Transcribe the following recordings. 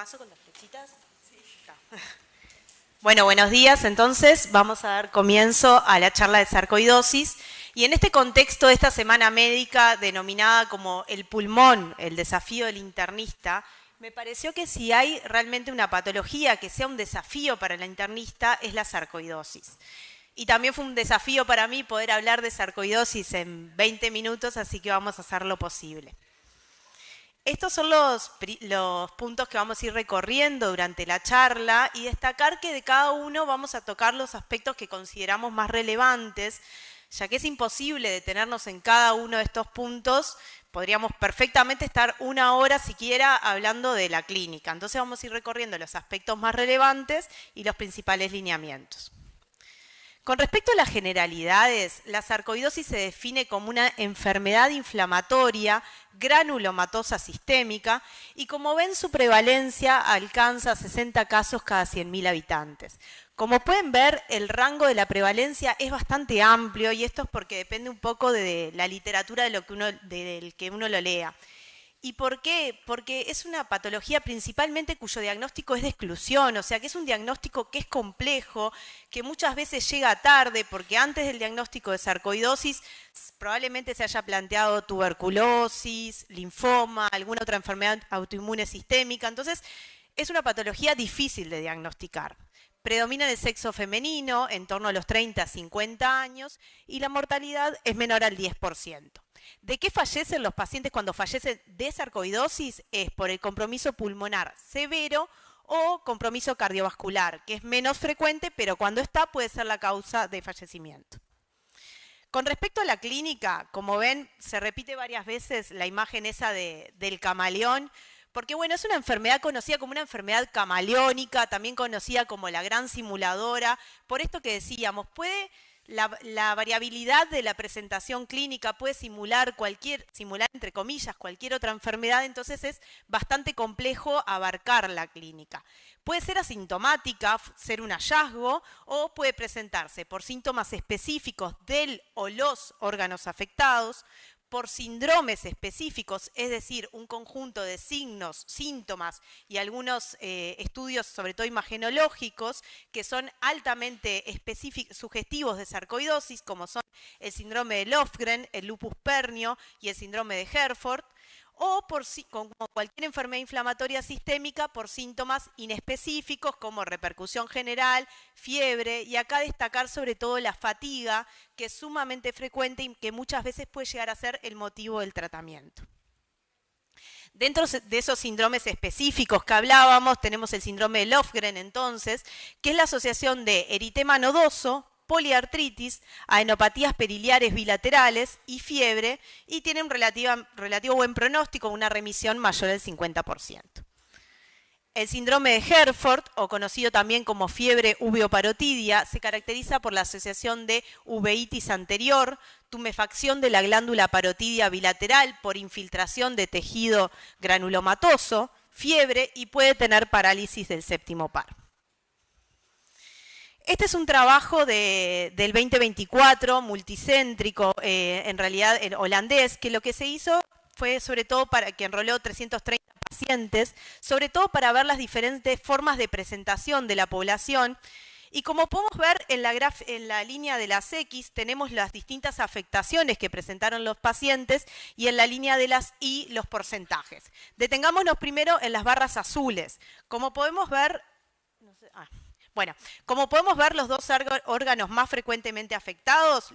paso con las flechitas? Sí. Está. Bueno, buenos días. Entonces vamos a dar comienzo a la charla de sarcoidosis. Y en este contexto de esta semana médica denominada como el pulmón, el desafío del internista, me pareció que si hay realmente una patología que sea un desafío para la internista es la sarcoidosis. Y también fue un desafío para mí poder hablar de sarcoidosis en 20 minutos, así que vamos a hacer lo posible. Estos son los puntos que vamos a ir recorriendo durante la charla y destacar que de cada uno vamos a tocar los aspectos que consideramos más relevantes, ya que es imposible detenernos en cada uno de estos puntos. Podríamos perfectamente estar una hora siquiera hablando de la clínica. Entonces vamos a ir recorriendo los aspectos más relevantes y los principales lineamientos. Con respecto a las generalidades, la sarcoidosis se define como una enfermedad inflamatoria granulomatosa sistémica y como ven su prevalencia alcanza 60 casos cada 100.000 habitantes. Como pueden ver, el rango de la prevalencia es bastante amplio y esto es porque depende un poco de la literatura del que uno lo lea. ¿Y por qué? Porque es una patología principalmente cuyo diagnóstico es de exclusión, o sea que es un diagnóstico que es complejo, que muchas veces llega tarde, porque antes del diagnóstico de sarcoidosis probablemente se haya planteado tuberculosis, linfoma, alguna otra enfermedad autoinmune sistémica. Entonces es una patología difícil de diagnosticar. Predomina en el sexo femenino, en torno a los 30 a 50 años, y la mortalidad es menor al 10%. ¿De qué fallecen los pacientes cuando fallecen de sarcoidosis? Es por el compromiso pulmonar severo o compromiso cardiovascular, que es menos frecuente, pero cuando está puede ser la causa de fallecimiento. Con respecto a la clínica, como ven, se repite varias veces la imagen esa del camaleón, porque bueno, es una enfermedad conocida como una enfermedad camaleónica, también conocida como la gran simuladora, por esto que decíamos, la variabilidad de la presentación clínica puede simular entre comillas, cualquier otra enfermedad, entonces es bastante complejo abarcar la clínica. Puede ser asintomática, ser un hallazgo, o puede presentarse por síntomas específicos del o los órganos afectados, por síndromes específicos, es decir, un conjunto de signos, síntomas y algunos estudios, sobre todo imagenológicos, que son altamente sugestivos de sarcoidosis, como son el síndrome de Lofgren, el lupus pernio y el síndrome de Herford, o como cualquier enfermedad inflamatoria sistémica por síntomas inespecíficos como repercusión general, fiebre, y acá destacar sobre todo la fatiga, que es sumamente frecuente y que muchas veces puede llegar a ser el motivo del tratamiento. Dentro de esos síndromes específicos que hablábamos, tenemos el síndrome de Lofgren entonces, que es la asociación de eritema nodoso, poliartritis, adenopatías periliares bilaterales y fiebre, y tiene un relativo buen pronóstico, una remisión mayor al 50%. El síndrome de Herford, o conocido también como fiebre uveoparotidia, se caracteriza por la asociación de uveitis anterior, tumefacción de la glándula parotidia bilateral por infiltración de tejido granulomatoso, fiebre y puede tener parálisis del séptimo par. Este es un trabajo del 2024, multicéntrico, en realidad holandés, que lo que se hizo fue sobre todo que enroló 330 pacientes, sobre todo para ver las diferentes formas de presentación de la población. Y como podemos ver en la línea de las X, tenemos las distintas afectaciones que presentaron los pacientes y en la línea de las Y los porcentajes. Detengámonos primero en las barras azules. Como podemos ver... como podemos ver, los dos órganos más frecuentemente afectados,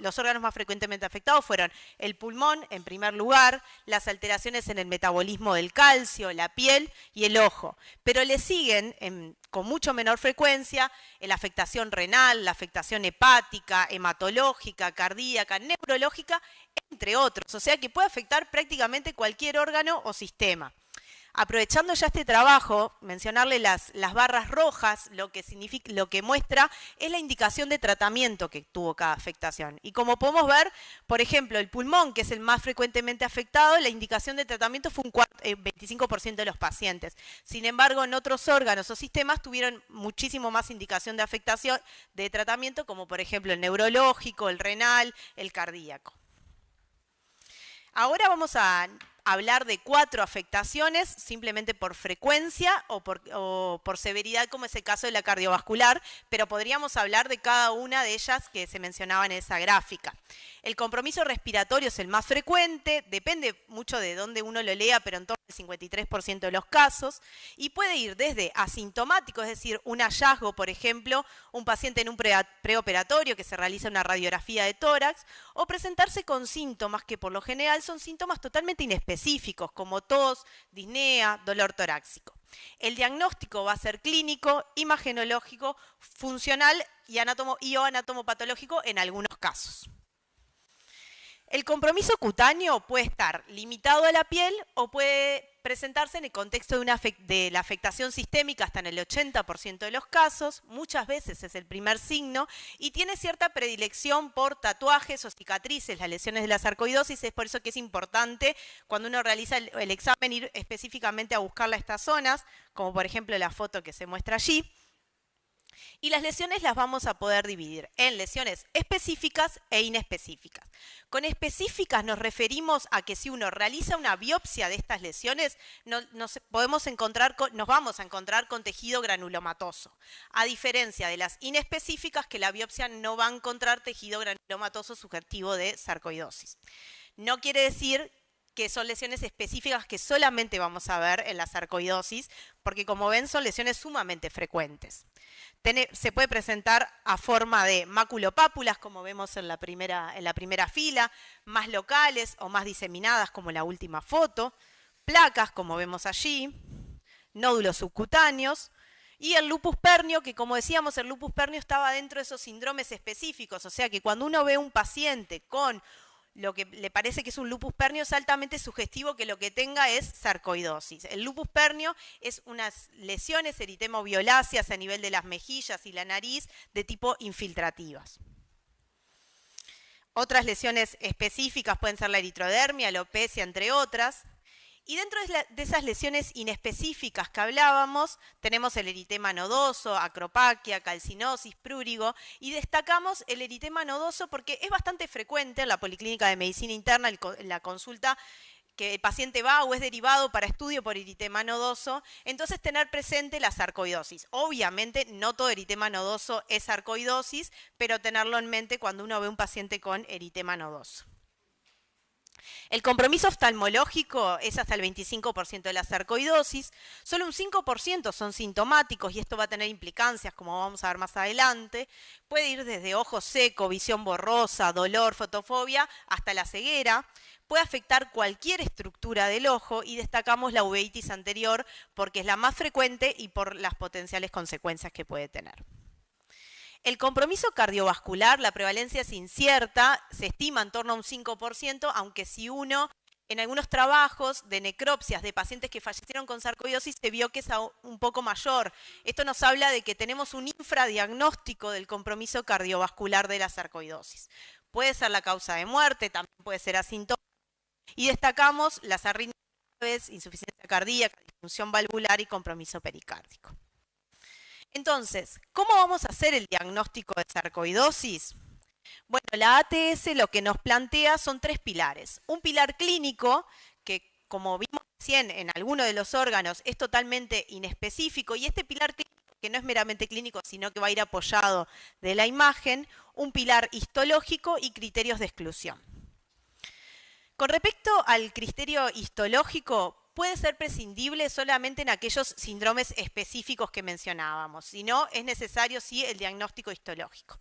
fueron el pulmón, en primer lugar, las alteraciones en el metabolismo del calcio, la piel y el ojo. Pero le siguen, con mucho menor frecuencia, la afectación renal, la afectación hepática, hematológica, cardíaca, neurológica, entre otros. O sea que puede afectar prácticamente cualquier órgano o sistema. Aprovechando ya este trabajo, mencionarle las barras rojas, lo que muestra es la indicación de tratamiento que tuvo cada afectación. Y como podemos ver, por ejemplo, el pulmón, que es el más frecuentemente afectado, la indicación de tratamiento fue un 25% de los pacientes. Sin embargo, en otros órganos o sistemas tuvieron muchísimo más indicación de afectación de tratamiento, como por ejemplo el neurológico, el renal, el cardíaco. Ahora vamos a hablar de 4 afectaciones simplemente por frecuencia o por severidad, como es el caso de la cardiovascular, pero podríamos hablar de cada una de ellas que se mencionaba en esa gráfica. El compromiso respiratorio es el más frecuente, depende mucho de dónde uno lo lea, pero en torno al 53% de los casos, y puede ir desde asintomático, es decir, un hallazgo, por ejemplo, un paciente en un preoperatorio que se realiza una radiografía de tórax, o presentarse con síntomas que por lo general son síntomas totalmente inespecíficos, como tos, disnea, dolor torácico. El diagnóstico va a ser clínico, imagenológico, funcional y o anatomopatológico en algunos casos. El compromiso cutáneo puede estar limitado a la piel o puede presentarse en el contexto de la afectación sistémica hasta en el 80% de los casos, muchas veces es el primer signo, y tiene cierta predilección por tatuajes o cicatrices, las lesiones de la sarcoidosis. Es por eso que es importante cuando uno realiza el examen ir específicamente a buscarla a estas zonas, como por ejemplo la foto que se muestra allí. Y las lesiones las vamos a poder dividir en lesiones específicas e inespecíficas. Con específicas nos referimos a que si uno realiza una biopsia de estas lesiones, nos vamos a encontrar con tejido granulomatoso, a diferencia de las inespecíficas, que la biopsia no va a encontrar tejido granulomatoso sugestivo de sarcoidosis. No quiere decir que son lesiones específicas que solamente vamos a ver en la sarcoidosis, porque como ven son lesiones sumamente frecuentes. Se puede presentar a forma de maculopápulas, como vemos en la primera fila, más locales o más diseminadas, como la última foto, placas, como vemos allí, nódulos subcutáneos, y el lupus pernio, que como decíamos, el lupus pernio estaba dentro de esos síndromes específicos, o sea que cuando uno ve un paciente con lo que le parece que es un lupus pernio, es altamente sugestivo que lo que tenga es sarcoidosis. El lupus pernio es unas lesiones eritemo-violáceas a nivel de las mejillas y la nariz de tipo infiltrativas. Otras lesiones específicas pueden ser la eritrodermia, alopecia, entre otras. Y dentro de esas lesiones inespecíficas que hablábamos, tenemos el eritema nodoso, acropaquia, calcinosis, prurigo, y destacamos el eritema nodoso porque es bastante frecuente en la policlínica de medicina interna, en la consulta que el paciente va o es derivado para estudio por eritema nodoso, entonces tener presente la sarcoidosis. Obviamente no todo eritema nodoso es sarcoidosis, pero tenerlo en mente cuando uno ve un paciente con eritema nodoso. El compromiso oftalmológico es hasta el 25% de la sarcoidosis, solo un 5% son sintomáticos y esto va a tener implicancias, como vamos a ver más adelante. Puede ir desde ojo seco, visión borrosa, dolor, fotofobia, hasta la ceguera. Puede afectar cualquier estructura del ojo y destacamos la uveitis anterior porque es la más frecuente y por las potenciales consecuencias que puede tener. El compromiso cardiovascular, la prevalencia es incierta, se estima en torno a un 5%, aunque si uno, en algunos trabajos de necropsias de pacientes que fallecieron con sarcoidosis, se vio que es un poco mayor. Esto nos habla de que tenemos un infradiagnóstico del compromiso cardiovascular de la sarcoidosis. Puede ser la causa de muerte, también puede ser asintomático, y destacamos las arritmias graves, insuficiencia cardíaca, disfunción valvular y compromiso pericárdico. Entonces, ¿cómo vamos a hacer el diagnóstico de sarcoidosis? Bueno, la ATS lo que nos plantea son 3 pilares. Un pilar clínico, que como vimos recién en alguno de los órganos es totalmente inespecífico, y este pilar clínico, que no es meramente clínico, sino que va a ir apoyado de la imagen, un pilar histológico y criterios de exclusión. Con respecto al criterio histológico, puede ser prescindible solamente en aquellos síndromes específicos que mencionábamos, si no, es necesario sí el diagnóstico histológico.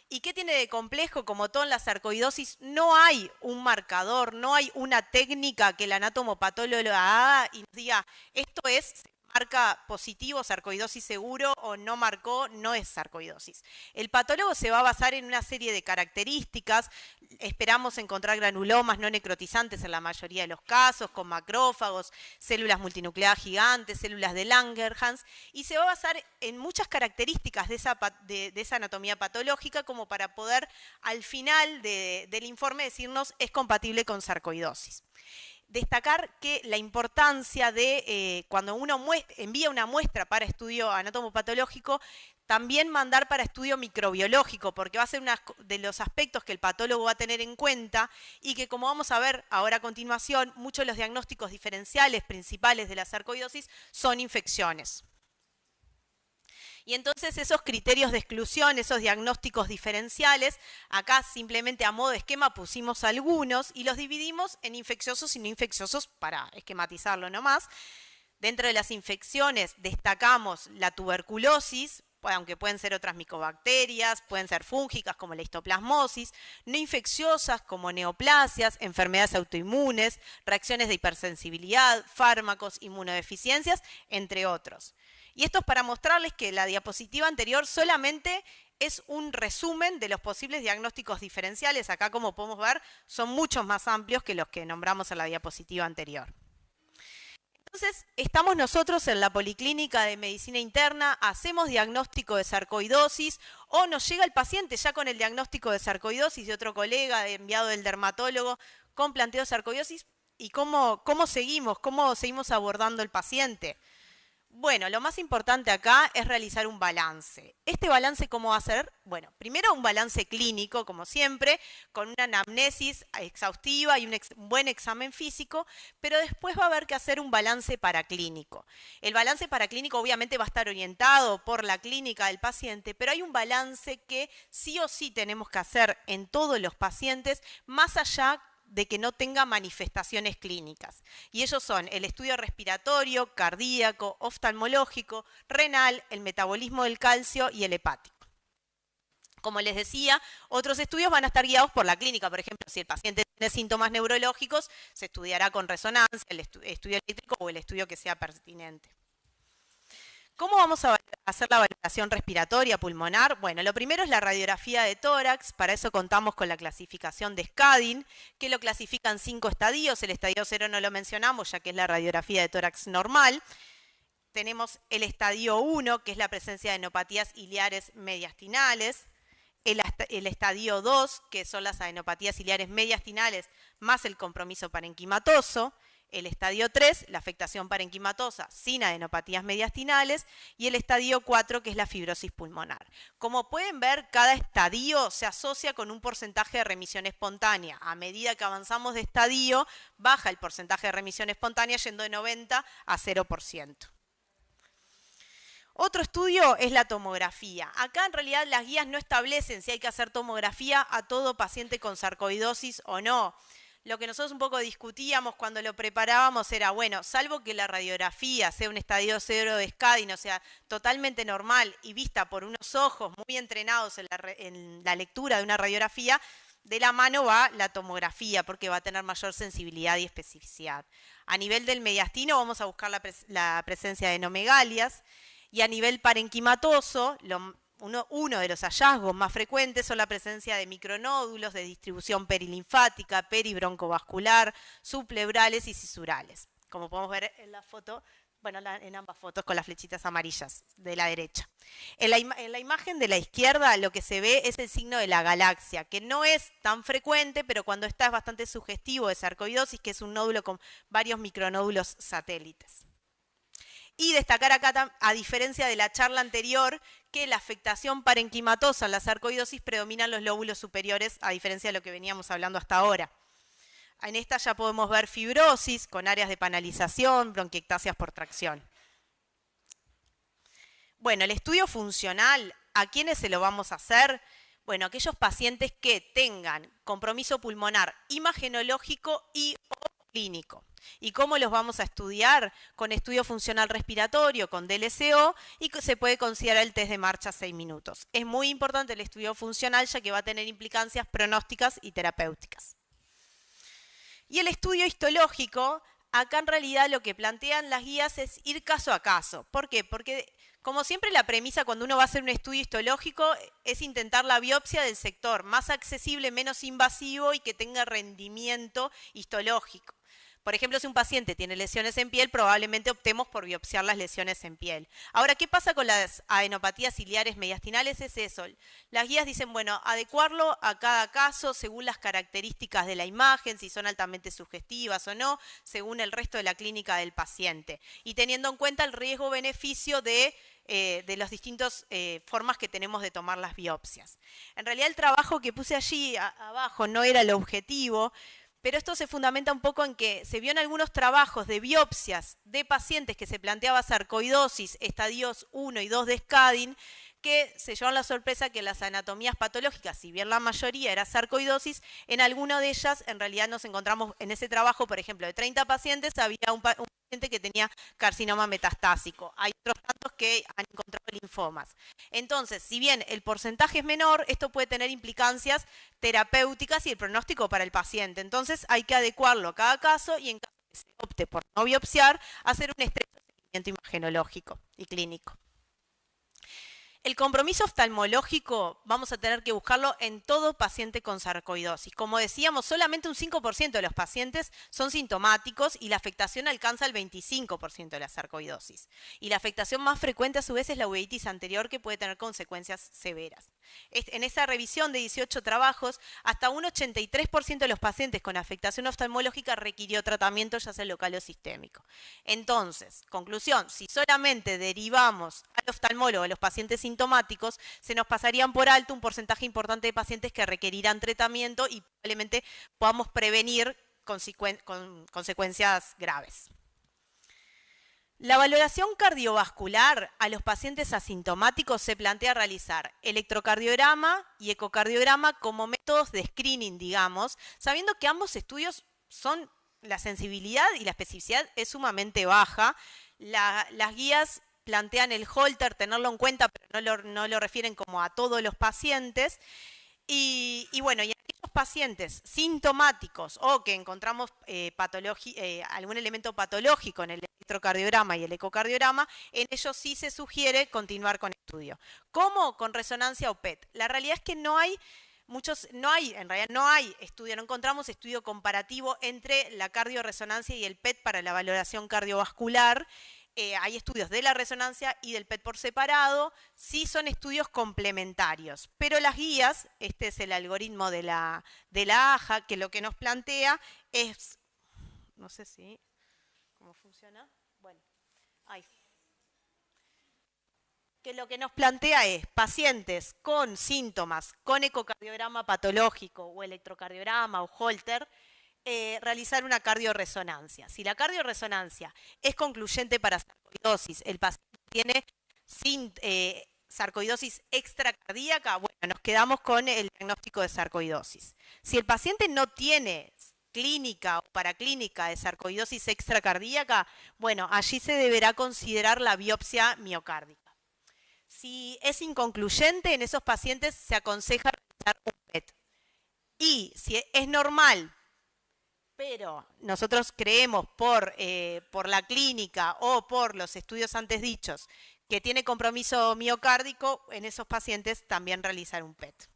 ¿Y qué tiene de complejo? Como todo en la sarcoidosis, no hay un marcador, no hay una técnica que el anatomopatólogo haga y nos diga, esto es, marca positivo, sarcoidosis seguro, o no marcó, no es sarcoidosis. El patólogo se va a basar en una serie de características. Esperamos encontrar granulomas no necrotizantes en la mayoría de los casos, con macrófagos, células multinucleadas gigantes, células de Langerhans, y se va a basar en muchas características de esa anatomía patológica como para poder al final del informe decirnos es compatible con sarcoidosis. destacar que la importancia de cuando uno envía una muestra para estudio anatomopatológico, también mandar para estudio microbiológico, porque va a ser uno de los aspectos que el patólogo va a tener en cuenta y que, como vamos a ver ahora a continuación, muchos de los diagnósticos diferenciales principales de la sarcoidosis son infecciones. Y entonces esos criterios de exclusión, esos diagnósticos diferenciales, acá simplemente a modo de esquema pusimos algunos y los dividimos en infecciosos y no infecciosos para esquematizarlo nomás. Dentro de las infecciones destacamos la tuberculosis, aunque pueden ser otras micobacterias, pueden ser fúngicas como la histoplasmosis, no infecciosas como neoplasias, enfermedades autoinmunes, reacciones de hipersensibilidad, fármacos, inmunodeficiencias, entre otros. Y esto es para mostrarles que la diapositiva anterior solamente es un resumen de los posibles diagnósticos diferenciales. Acá, como podemos ver, son muchos más amplios que los que nombramos en la diapositiva anterior. Entonces, estamos nosotros en la Policlínica de Medicina Interna, hacemos diagnóstico de sarcoidosis o nos llega el paciente ya con el diagnóstico de sarcoidosis de otro colega, enviado del dermatólogo, con planteo de sarcoidosis. ¿Y cómo seguimos abordando el paciente? Bueno, lo más importante acá es realizar un balance. ¿Este balance cómo va a ser? Bueno, primero un balance clínico, como siempre, con una anamnesis exhaustiva y un buen examen físico, pero después va a haber que hacer un balance paraclínico. El balance paraclínico obviamente va a estar orientado por la clínica del paciente, pero hay un balance que sí o sí tenemos que hacer en todos los pacientes, más allá de que no tenga manifestaciones clínicas. Y ellos son el estudio respiratorio, cardíaco, oftalmológico, renal, el metabolismo del calcio y el hepático. Como les decía, otros estudios van a estar guiados por la clínica. Por ejemplo, si el paciente tiene síntomas neurológicos, se estudiará con resonancia, el estudio eléctrico o el estudio que sea pertinente. ¿Cómo vamos a hacer la valoración respiratoria pulmonar? Bueno, lo primero es la radiografía de tórax. Para eso contamos con la clasificación de Skadin, que lo clasifica en 5 estadios. El estadio 0 no lo mencionamos, ya que es la radiografía de tórax normal. Tenemos el estadio 1, que es la presencia de adenopatías iliares mediastinales. El estadio 2, que son las adenopatías iliares mediastinales más el compromiso parenquimatoso. El estadio 3, la afectación parenquimatosa sin adenopatías mediastinales, y el estadio 4, que es la fibrosis pulmonar. Como pueden ver, cada estadio se asocia con un porcentaje de remisión espontánea. A medida que avanzamos de estadio, baja el porcentaje de remisión espontánea yendo de 90 a 0%. Otro estudio es la tomografía. Acá en realidad las guías no establecen si hay que hacer tomografía a todo paciente con sarcoidosis o no. Lo que nosotros un poco discutíamos cuando lo preparábamos era, bueno, salvo que la radiografía sea un estadio 0 de Skadin, o sea, totalmente normal y vista por unos ojos muy entrenados en la lectura de una radiografía, de la mano va la tomografía porque va a tener mayor sensibilidad y especificidad. A nivel del mediastino vamos a buscar la presencia de adenomegalias y a nivel parenquimatoso, uno de los hallazgos más frecuentes son la presencia de micronódulos de distribución perilinfática, peribroncovascular, subpleurales y cisurales. Como podemos ver en la foto, bueno, en ambas fotos con las flechitas amarillas de la derecha. En la imagen de la izquierda lo que se ve es el signo de la galaxia, que no es tan frecuente, pero cuando está es bastante sugestivo de sarcoidosis, que es un nódulo con varios micronódulos satélites. Y destacar acá, a diferencia de la charla anterior, que la afectación parenquimatosa en la sarcoidosis predominan los lóbulos superiores, a diferencia de lo que veníamos hablando hasta ahora. En esta ya podemos ver fibrosis con áreas de panalización, bronquiectasias por tracción. Bueno, el estudio funcional, ¿a quiénes se lo vamos a hacer? Bueno, aquellos pacientes que tengan compromiso pulmonar imagenológico y o clínico. ¿Y cómo los vamos a estudiar? Con estudio funcional respiratorio, con DLCO, y se puede considerar el test de marcha 6 minutos. Es muy importante el estudio funcional, ya que va a tener implicancias pronósticas y terapéuticas. Y el estudio histológico, acá en realidad lo que plantean las guías es ir caso a caso. ¿Por qué? Porque, como siempre, la premisa cuando uno va a hacer un estudio histológico es intentar la biopsia del sector más accesible, menos invasivo y que tenga rendimiento histológico. Por ejemplo, si un paciente tiene lesiones en piel, probablemente optemos por biopsiar las lesiones en piel. Ahora, ¿qué pasa con las adenopatías ciliares mediastinales? Es eso. Las guías dicen, bueno, adecuarlo a cada caso según las características de la imagen, si son altamente sugestivas o no, según el resto de la clínica del paciente. Y teniendo en cuenta el riesgo-beneficio de las distintas formas que tenemos de tomar las biopsias. En realidad el trabajo que puse allí abajo no era el objetivo, pero esto se fundamenta un poco en que se vio en algunos trabajos de biopsias de pacientes que se planteaba sarcoidosis, estadios 1 y 2 de Skadden, que se llevaron la sorpresa que las anatomías patológicas, si bien la mayoría era sarcoidosis, en alguna de ellas en realidad nos encontramos en ese trabajo, por ejemplo, de 30 pacientes, había un paciente que tenía carcinoma metastásico. Hay otros tantos que han encontrado linfomas. Entonces, si bien el porcentaje es menor, esto puede tener implicancias terapéuticas y el pronóstico para el paciente. Entonces, hay que adecuarlo a cada caso y en caso que se opte por no biopsiar, hacer un estrecho seguimiento imagenológico y clínico. El compromiso oftalmológico vamos a tener que buscarlo en todo paciente con sarcoidosis. Como decíamos, solamente un 5% de los pacientes son sintomáticos y la afectación alcanza el 25% de la sarcoidosis. Y la afectación más frecuente a su vez es la uveitis anterior, que puede tener consecuencias severas. En esa revisión de 18 trabajos, hasta un 83% de los pacientes con afectación oftalmológica requirió tratamiento, ya sea local o sistémico. Entonces, conclusión, si solamente derivamos al oftalmólogo a los pacientes sintomáticos, se nos pasarían por alto un porcentaje importante de pacientes que requerirán tratamiento y probablemente podamos prevenir consecuencias graves. La valoración cardiovascular a los pacientes asintomáticos se plantea realizar electrocardiograma y ecocardiograma como métodos de screening, digamos, sabiendo que ambos estudios son, la sensibilidad y la especificidad es sumamente baja. Las guías plantean el Holter, tenerlo en cuenta, pero no lo refieren como a todos los pacientes. Y bueno, y en aquellos pacientes sintomáticos o que encontramos algún elemento patológico en el electrocardiograma y el ecocardiograma, en ellos sí se sugiere continuar con estudio. ¿Cómo? Con resonancia o PET. La realidad es que no hay estudio, no encontramos estudio comparativo entre la cardioresonancia y el PET para la valoración cardiovascular. Hay estudios de la resonancia y del PET por separado, sí son estudios complementarios, pero las guías, este es el algoritmo de la AJA, que lo que nos plantea es, no sé si, ¿cómo funciona? Bueno, ahí. Que lo que nos plantea es pacientes con síntomas, con ecocardiograma patológico o electrocardiograma o Holter, realizar una cardioresonancia. Si la cardioresonancia es concluyente para sarcoidosis, el paciente tiene sarcoidosis extracardíaca, bueno, nos quedamos con el diagnóstico de sarcoidosis. Si el paciente no tiene clínica o paraclínica de sarcoidosis extracardíaca, bueno, allí se deberá considerar la biopsia miocárdica. Si es inconcluyente, en esos pacientes se aconseja realizar un PET. Y si es normal, pero nosotros creemos por la clínica o por los estudios antes dichos que tiene compromiso miocárdico, en esos pacientes también realizar un PET.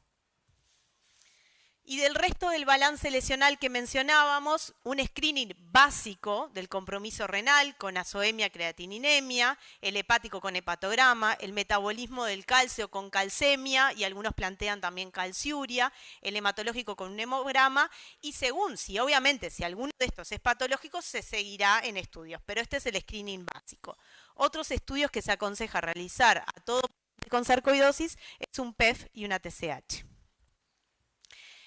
Y del resto del balance lesional que mencionábamos, un screening básico del compromiso renal con azoemia, creatininemia, el hepático con hepatograma, el metabolismo del calcio con calcemia y algunos plantean también calciuria, el hematológico con un hemograma y obviamente si alguno de estos es patológico se seguirá en estudios, pero este es el screening básico. Otros estudios que se aconseja realizar a todo con sarcoidosis es un PEF y una TSH.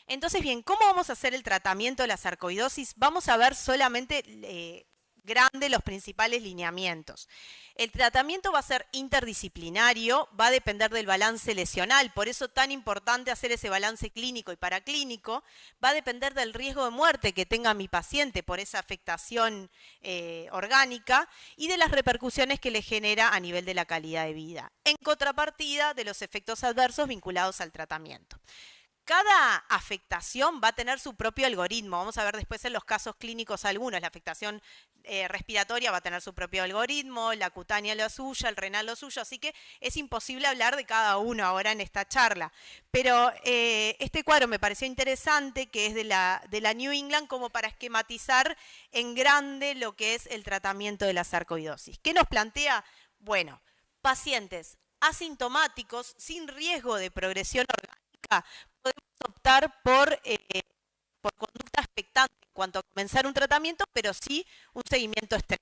Entonces, bien, ¿cómo vamos a hacer el tratamiento de la sarcoidosis? Vamos a ver solamente los principales lineamientos. El tratamiento va a ser interdisciplinario, va a depender del balance lesional, por eso tan importante hacer ese balance clínico y paraclínico, va a depender del riesgo de muerte que tenga mi paciente por esa afectación orgánica y de las repercusiones que le genera a nivel de la calidad de vida, en contrapartida de los efectos adversos vinculados al tratamiento. cada afectación va a tener su propio algoritmo. Vamos a ver después en los casos clínicos algunos. La afectación respiratoria va a tener su propio algoritmo, la cutánea lo suyo, el renal lo suyo, así que es imposible hablar de cada uno ahora en esta charla. Pero este cuadro me pareció interesante, que es de la New England, como para esquematizar en grande lo que es el tratamiento de la sarcoidosis. ¿Qué nos plantea? Bueno, pacientes asintomáticos, sin riesgo de progresión orgánica, podemos optar por conducta expectante en cuanto a comenzar un tratamiento, pero sí un seguimiento estrecho.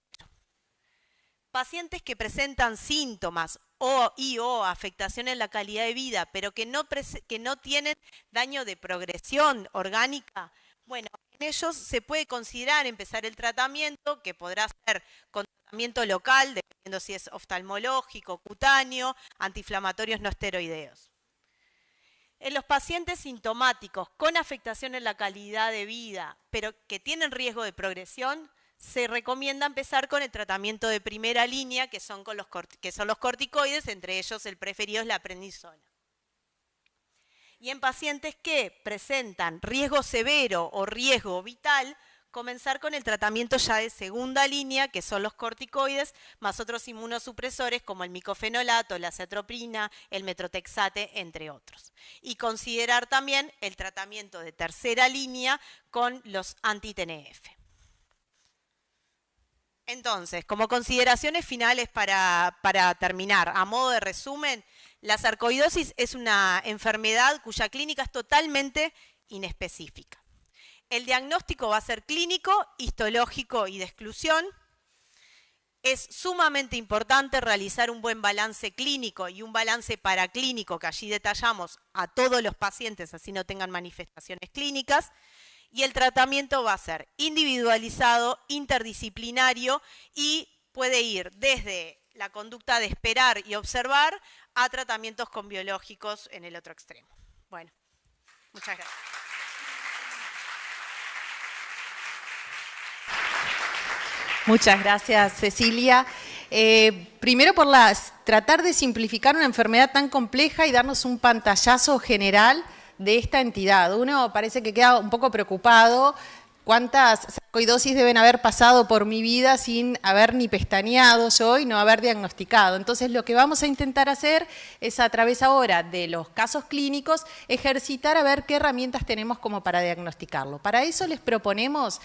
Pacientes que presentan síntomas o afectación en la calidad de vida, pero que no tienen daño de progresión orgánica, bueno, en ellos se puede considerar empezar el tratamiento, que podrá ser con tratamiento local, dependiendo si es oftalmológico, cutáneo, antiinflamatorios no esteroideos. En los pacientes sintomáticos con afectación en la calidad de vida, pero que tienen riesgo de progresión, se recomienda empezar con el tratamiento de primera línea, que son los corticoides, entre ellos el preferido es la prednisona. Y en pacientes que presentan riesgo severo o riesgo vital, comenzar con el tratamiento ya de segunda línea, que son los corticoides, más otros inmunosupresores como el micofenolato, la azathioprina, el metrotexate, entre otros. Y considerar también el tratamiento de tercera línea con los anti-TNF. Entonces, como consideraciones finales para terminar, a modo de resumen, la sarcoidosis es una enfermedad cuya clínica es totalmente inespecífica. El diagnóstico va a ser clínico, histológico y de exclusión. Es sumamente importante realizar un buen balance clínico y un balance paraclínico, que allí detallamos a todos los pacientes, así no tengan manifestaciones clínicas. Y el tratamiento va a ser individualizado, interdisciplinario y puede ir desde la conducta de esperar y observar a tratamientos con biológicos en el otro extremo. Bueno, muchas gracias. Muchas gracias, Cecilia. Primero por tratar de simplificar una enfermedad tan compleja y darnos un pantallazo general de esta entidad. Uno parece que queda un poco preocupado. ¿Cuántas sarcoidosis deben haber pasado por mi vida sin haber ni pestañeado yo y no haber diagnosticado? Entonces, lo que vamos a intentar hacer es, a través ahora de los casos clínicos, ejercitar a ver qué herramientas tenemos como para diagnosticarlo. Para eso les proponemos